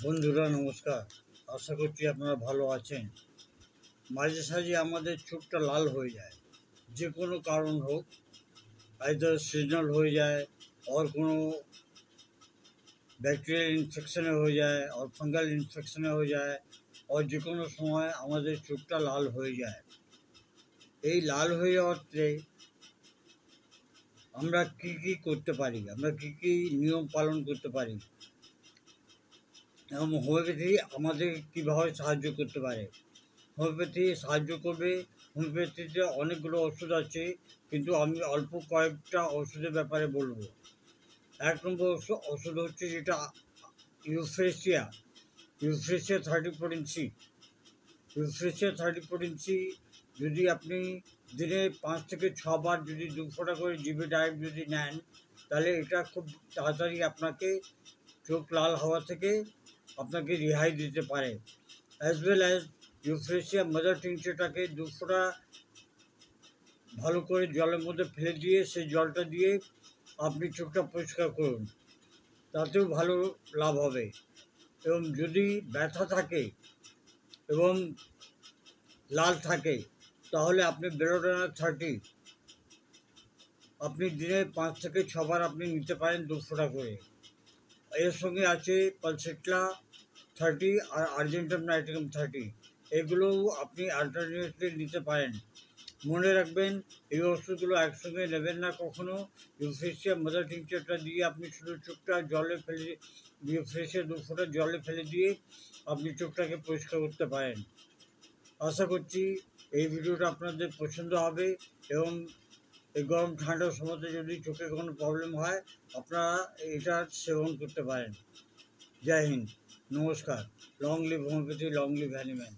বন্ধুরা নমস্কার। আশা করছি আপনারা ভালো আছেন। মাঝে সাঝে আমাদের চোখটা লাল হয়ে যায়, যে কোনো কারণ হোক, আইদার সিজনাল হয়ে যায়, और কোনো ব্যাকটেরিয়াল ইনফেকশনে হয়ে যায়, और ফাঙ্গাল ইনফেকশনে হয়ে যায়, और যে কোনো সময় আমাদের চোখটা লাল হয়ে যায়। এই লাল হয়ে যাওয়াতে আমরা কী কী করতে পারি, আমরা কী কী নিয়ম পালন করতে পারি এবং হোমিওপ্যাথি আমাদের কীভাবে সাহায্য করতে পারে। হোমিওপ্যাথি সাহায্য করবে। হোমিওপ্যাথিতে অনেকগুলো ওষুধ আছে, কিন্তু আমি অল্প কয়েকটা ওষুধের ব্যাপারে বলবো। এক নম্বর ওষুধ হচ্ছে যেটা ইউফ্রেশিয়া 30 ইউফ্রেশিয়া 30 যদি আপনি দিনে 5 থেকে 6 বার যদি 2 ফোঁটা করে জিভে ডাইরেক্ট যদি নেন, তাহলে এটা খুব তাড়াতাড়ি আপনাকে চোখ লাল হওয়া থেকে আপনাকে রেহাই দিতে পারে। As well as Euphrasia mother টিংচারটাকে 2 ফোঁটা ভালো করে জলের মধ্যে ফেলে দিয়ে সেই জলটা দিয়ে আপনি চোখটা পরিষ্কার করুন, তাতেও ভালো লাভ হবে। এবং যদি ব্যথা থাকে এবং লাল থাকে, তাহলে আপনি বেলোডোনা 30 আপনি দিনে 5 থেকে 6 বার আপনি নিতে পারেন 2 ফোঁটা করে। এর সঙ্গে আছে পালসেটলা 30 আর আর্জেন্টাম নাইট্রিকাম 30, এগুলোও আপনি অল্টারনেটলি নিতে পারেন। মনে রাখবেন, এই ওষুধগুলো একসঙ্গে নেবেন না কখনো। ইউফ্রেশিয়া মাদার টিংচারটা দিয়ে আপনি শুধু চোখটা জলে ফেলে, ইউফ্রেশিয়া 2 ফোঁটা জলে ফেলে দিয়ে আপনি চোখটাকে পরিষ্কার করতে পারেন। আশা করছি এই ভিডিওটা আপনাদের পছন্দ হবে এবং এই গরম ঠান্ডার সময়তে যদি চোখে কোনো প্রবলেম হয়, আপনারা এটা সেবন করতে পারেন। জয় হিন্দ, নমস্কার। Long live homeopathy, long live animal.